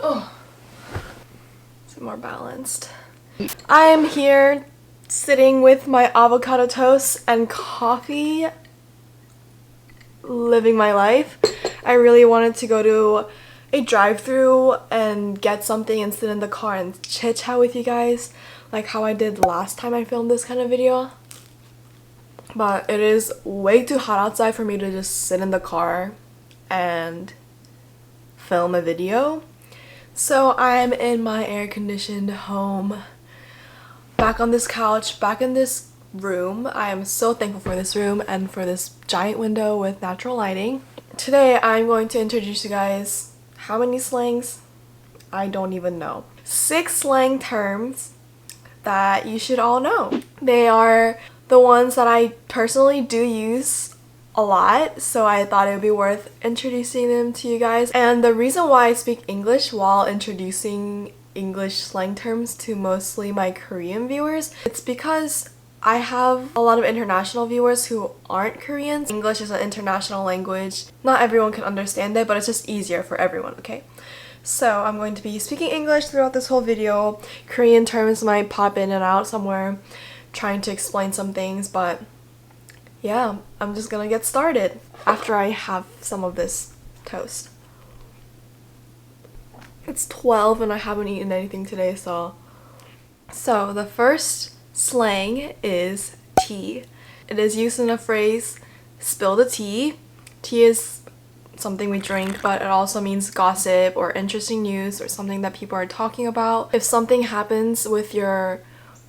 Oh, it's more balanced. I am here sitting with my avocado toast and coffee, living my life. I really wanted to go to a drive-thru and get something and sit in the car and chit chat with you guys, like how I did last time I filmed this kind of video. But it is way too hot outside for me to just sit in the car and film a video. So I'm in my air-conditioned home, back on this couch, back in this room. I am so thankful for this room and for this giant window with natural lighting. Today I'm going to introduce you guys how many slangs? I don't even know. 6 slang terms that you should all know. They are the ones that I personally do use a lot, so I thought it would be worth introducing them to you guys. And the reason why I speak English while introducing English slang terms to mostly my Korean viewers, it's because I have a lot of international viewers who aren't Koreans. English is an international language. Not everyone can understand it, but it's just easier for everyone, okay? So I'm going to be speaking English throughout this whole video. Korean terms might pop in and out somewhere, trying to explain some things, but yeah, I'm just gonna get started after I have some of this toast. It's 12 and I haven't eaten anything today, so the first slang is tea. It is used in a phrase, spill the tea. Tea is something we drink, but it also means gossip or interesting news or something that people are talking about. If something happens with your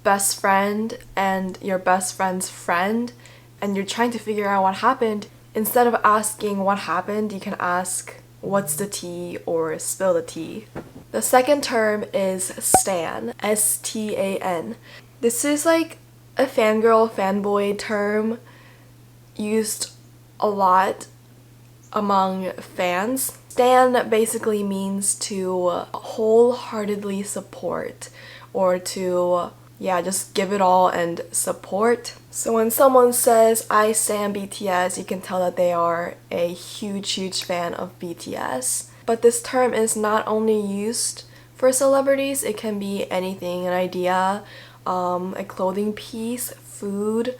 best friend and your best friend's friend and you're trying to figure out what happened, instead of asking what happened, you can ask what's the tea or spill the tea. The second term is stan, S-T-A-N. This is like a fangirl, fanboy term used a lot among fans. Stan basically means to wholeheartedly support or to, yeah, just give it all and support. So when someone says, I stan BTS, you can tell that they are a huge fan of BTS. But this term is not only used for celebrities, it can be anything, an idea, a clothing piece, food.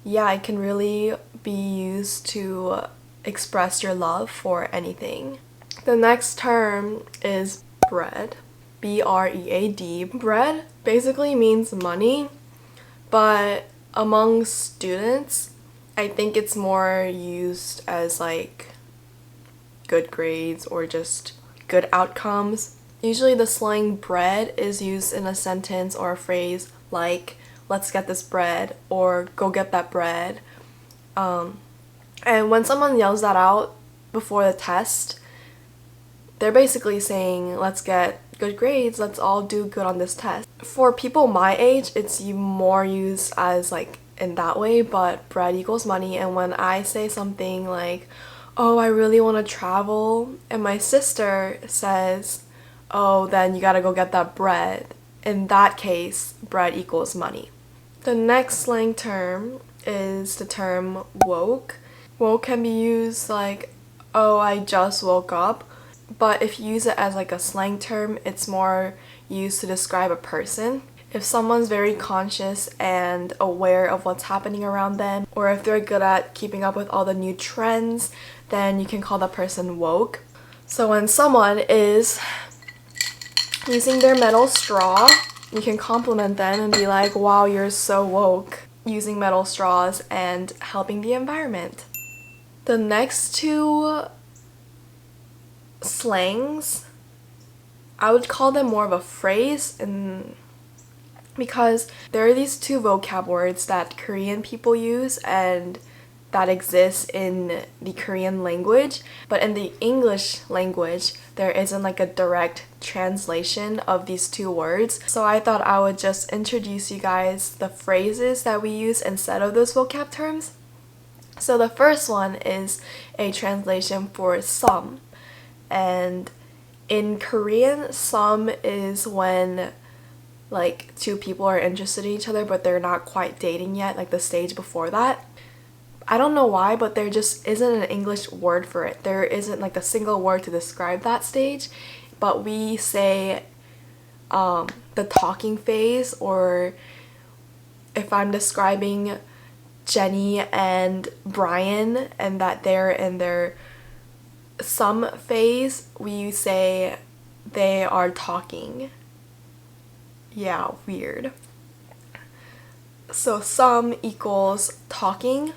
Yeah, it can really be used to express your love for anything. The next term is bread, B-R-E-A-D. Bread basically means money, but among students, I think it's more used as like good grades or just good outcomes. Usually the slang bread is used in a sentence or a phrase like, let's get this bread, or go get that bread. And when someone yells that out before the test, they're basically saying, let's get good grades, let's all do good on this test. For people my age, it's more used as like in that way, but bread equals money. And when I say something like, oh, I really want to travel, and my sister says, oh, then you gotta go get that bread, in that case, bread equals money. The next slang term is the term woke. Woke can be used like, oh, I just woke up, but if you use it as like a slang term, it's more used to describe a person. If someone's very conscious and aware of what's happening around them, or if they're good at keeping up with all the new trends, then you can call that person woke. So when someone is using their metal straw, you can compliment them and be like, wow, you're so woke, using metal straws and helping the environment. The next 2 slangs, I would call them more of a phrase, and because there are these 2 vocab words that Korean people use and that exists in the Korean language, but in the English language there isn't like a direct translation of these 2 words. So I thought I would just introduce you guys the phrases that we use instead of those vocab terms. So the first one is a translation for some, and in Korean, some is when like 2 people are interested in each other but they're not quite dating yet, like the stage before that. I don't know why, but there just isn't an English word for it. There isn't like a single word to describe that stage, but we say the talking phase, or if I'm describing Jenny and Brian and that they're in their some phase, we say they are talking. Yeah, weird. So some equals talking.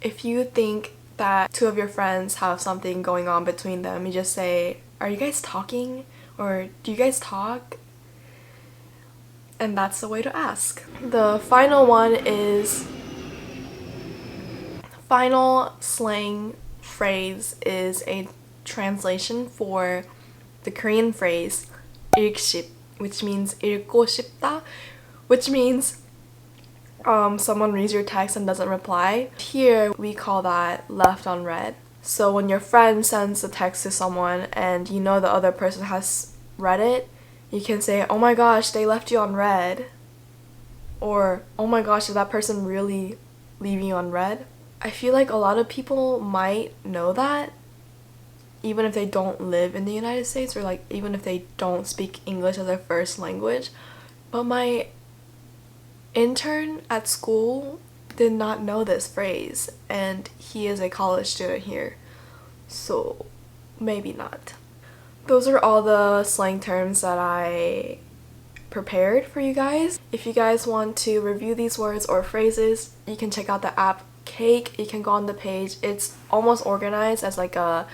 If you think that two of your friends have something going on between them, you just say, are you guys talking? Or do you guys talk? And that's the way to ask. The final one is, final slang phrase is a translation for the Korean phrase 읽씹, which means 읽고 싶다, which means someone reads your text and doesn't reply. Here we call that left on read. So when your friend sends a text to someone and you know the other person has read it, you can say, oh my gosh, they left you on read. Or, oh my gosh, did that person really leave you on read? I feel like a lot of people might know that, even if they don't live in the United States, or like even if they don't speak English as their first language. But my intern at school did not know this phrase, and he is a college student here, so maybe not. Those are all the slang terms that I prepared for you guys. If you guys want to review these words or phrases, you can check out the app Cake. You can go on the page. It's almost organized as like a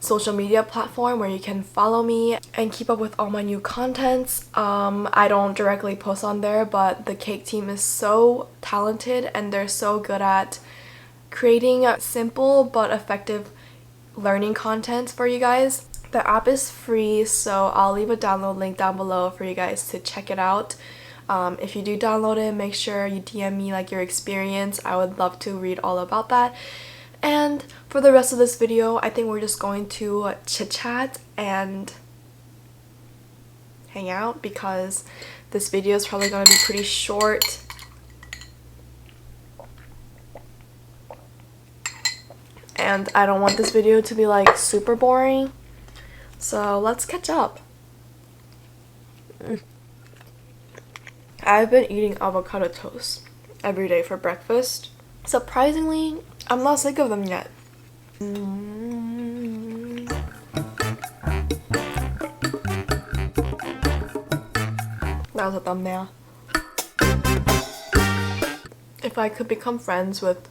social media platform where you can follow me and keep up with all my new contents. I don't directly post on there, but the Cake team is so talented and they're so good at creating simple but effective learning content for you guys. The app is free, so I'll leave a download link down below for you guys to check it out. If you do download it, make sure you DM me like your experience. I would love to read all about that. And for the rest of this video, I think we're just going to chit chat and hang out because this video is probably going to be pretty short. And I don't want this video to be like super boring. So let's catch up. I've been eating avocado toast every day for breakfast. Surprisingly, I'm not sick of them yet. That was a thumbnail. If I could become friends with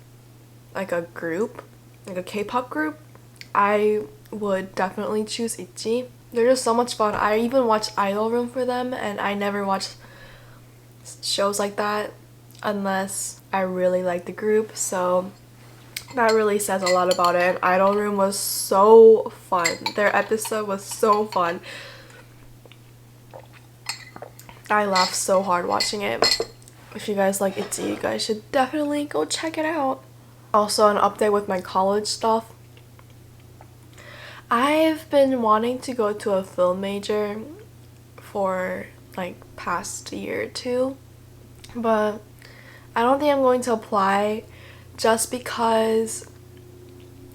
like a group, like a K-pop group, I would definitely choose ITZY. They're just so much fun. I even watch Idol Room for them, and I never watch shows like that unless I really like the group, so that really says a lot about it. And Idol Room was so fun. Their episode was so fun. I laughed so hard watching it. If you guys like ITZY, you guys should definitely go check it out. Also, an update with my college stuff. I've been wanting to go to a film major for like past year or two, but I don't think I'm going to apply just because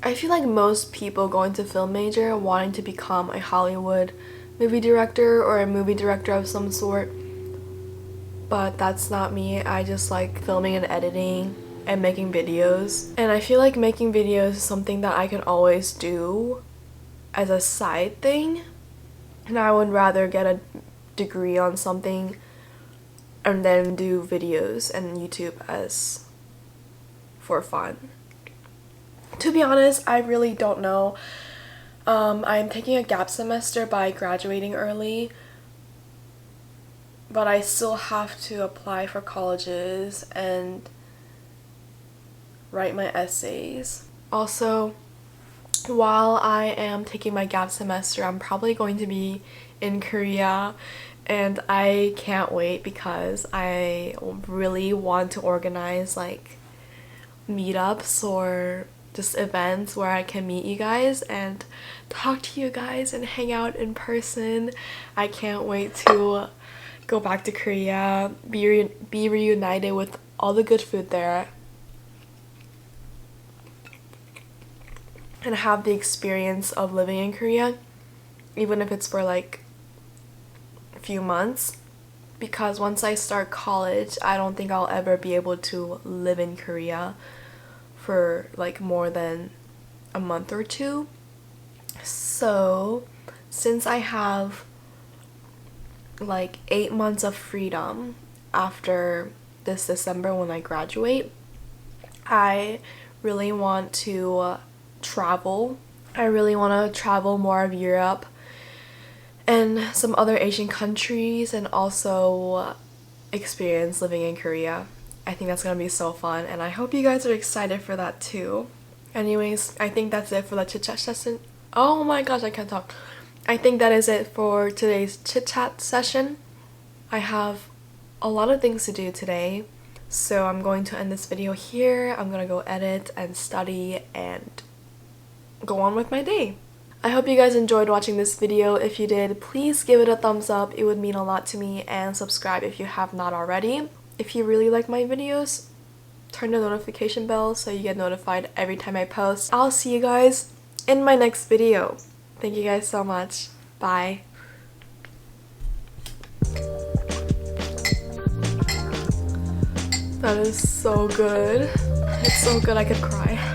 I feel like most people going to film major wanting to become a Hollywood movie director or a movie director of some sort, but that's not me. I just like filming and editing and making videos, and I feel like making videos is something that I can always do as a side thing, and I would rather get a degree on something and then do videos and YouTube as for fun. To be honest, I really don't know. I'm taking a gap semester by graduating early, but I still have to apply for colleges and write my essays. Also, while I am taking my gap semester, I'm probably going to be in Korea, and I can't wait because I really want to organize like meetups or just events where I can meet you guys and talk to you guys and hang out in person. I can't wait to go back to Korea, be reunited with all the good food there, and have the experience of living in Korea. even if it's for like a few months, because once I start college, I don't think I'll ever be able to live in Korea for like more than a month or two. So since I have like 8 months of freedom after this December when I graduate, I really want to travel. I really want to travel more of Europe and some other Asian countries, and also experience living in Korea. I think that's gonna be so fun, and I hope you guys are excited for that too. Anyways, I think that's it for the chit chat session. Oh my gosh, I can't talk. I think that is it for today's chit chat session. I have a lot of things to do today, so I'm going to end this video here. I'm gonna go edit and study and go on with my day. I hope you guys enjoyed watching this video. If you did, please give it a thumbs up. It would mean a lot to me, and subscribe if you have not already. If you really like my videos, turn the notification bell so you get notified every time I post. I'll see you guys in my next video. Thank you guys so much. Bye. That is so good. It's so good I could cry.